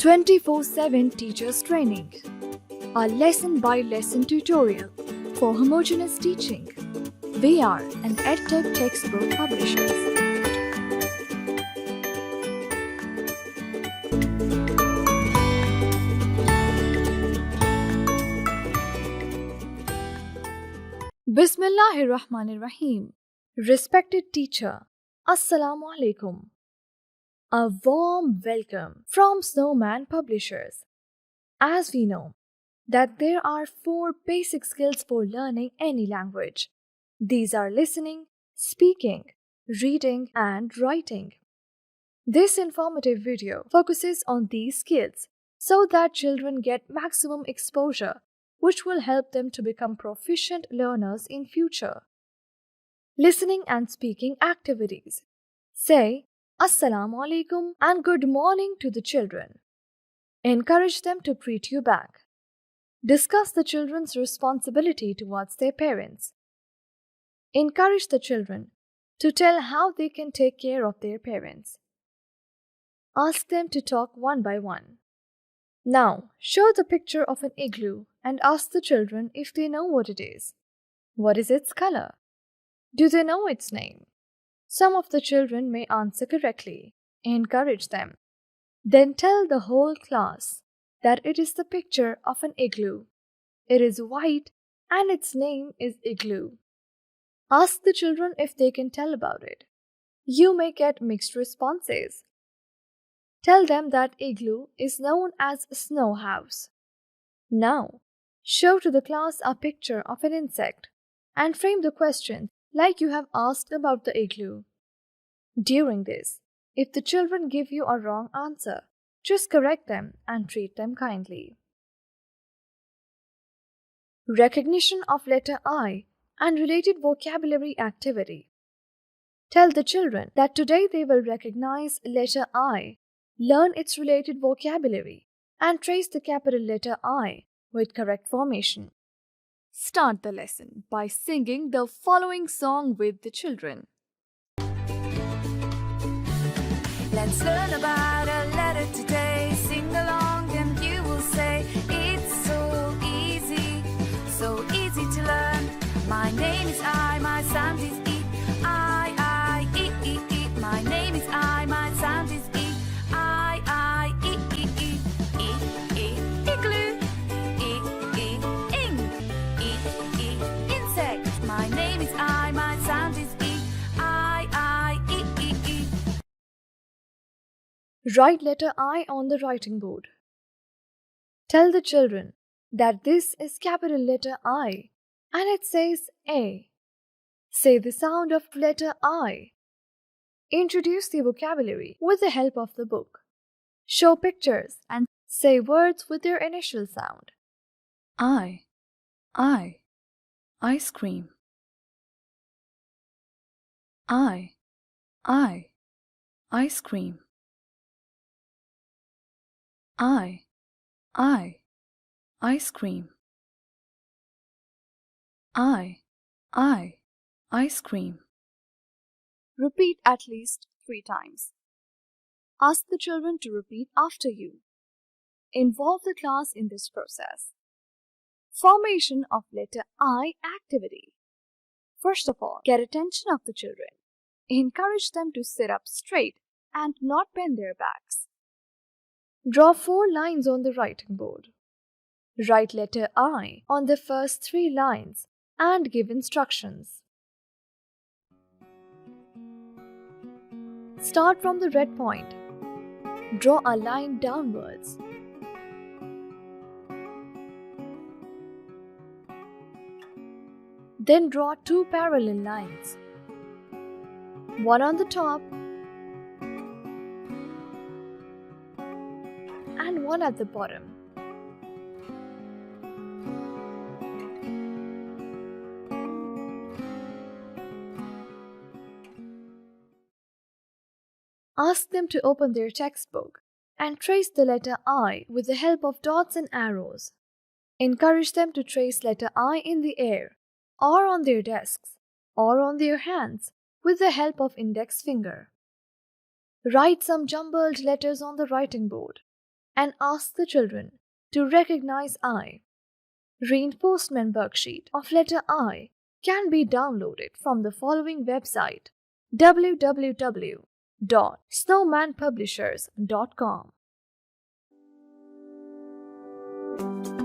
24/7 Teachers Training, a lesson-by-lesson tutorial for homogeneous teaching. We are an EdTech textbook publishers. Bismillahirrahmanirrahim. Respected teacher, Assalamu alaikum. A warm welcome from Snowman Publishers. As we know that there are 4 basic skills for learning any language. These are listening, speaking, reading, and writing. This informative video focuses on these skills so that children get maximum exposure, which will help them to become proficient learners in future. Listening and speaking activities. Say Assalamu alaikum and good morning to the children. Encourage them to greet you back. Discuss the children's responsibility towards their parents. Encourage the children to tell how they can take care of their parents. Ask them to talk one by one. Now, show the picture of an igloo and ask the children if they know what it is. What is its color? Do they know its name? Some of the children may answer correctly. Encourage them. Then tell the whole class that it is the picture of an igloo. It is white and its name is Igloo. Ask the children if they can tell about it. You may get mixed responses. Tell them that igloo is known as snow house. Now, show to the class a picture of an insect and frame the question like you have asked about the igloo. During this, if the children give you a wrong answer, just correct them and treat them kindly. Recognition of letter I and related vocabulary activity. Tell the children that today they will recognize letter I, learn its related vocabulary, and trace the capital letter I with correct formation. Start the lesson by singing the following song with the children. Let's learn about a letter today. Sing along and you will say it's so easy to learn. My name is I, my sound is E. I, E, E, E. My name is I, my sound is E. I, E, E, E. E, E, igloo. E, E, ing. E, E, insect. My name is I, my sound is E. I, E, E, E. Write letter I on the writing board. Tell the children that this is capital letter I and it says A. Say the sound of letter I. Introduce the vocabulary with the help of the book. Show pictures and say words with their initial sound. I, ice cream. I, ice cream. I, ice cream. I, ice cream. Repeat at least 3 times. Ask the children to repeat after you. Involve the class in this process. Formation of letter I activity. First of all, get attention of the children. Encourage them to sit up straight and not bend their backs. Draw 4 lines on the writing board. Write letter I on the first 3 lines and give instructions. Start from the red point. Draw a line downwards. Then draw 2 parallel lines. One on the top and one at the bottom. Ask them to open their textbook and trace the letter I with the help of dots and arrows. Encourage them to trace letter I in the air, or on their desks, or on their hands with the help of index finger. Write some jumbled letters on the writing board and ask the children to recognize I. Reinforcement worksheet of letter I can be downloaded from the following website: www.snowmanpublishers.com.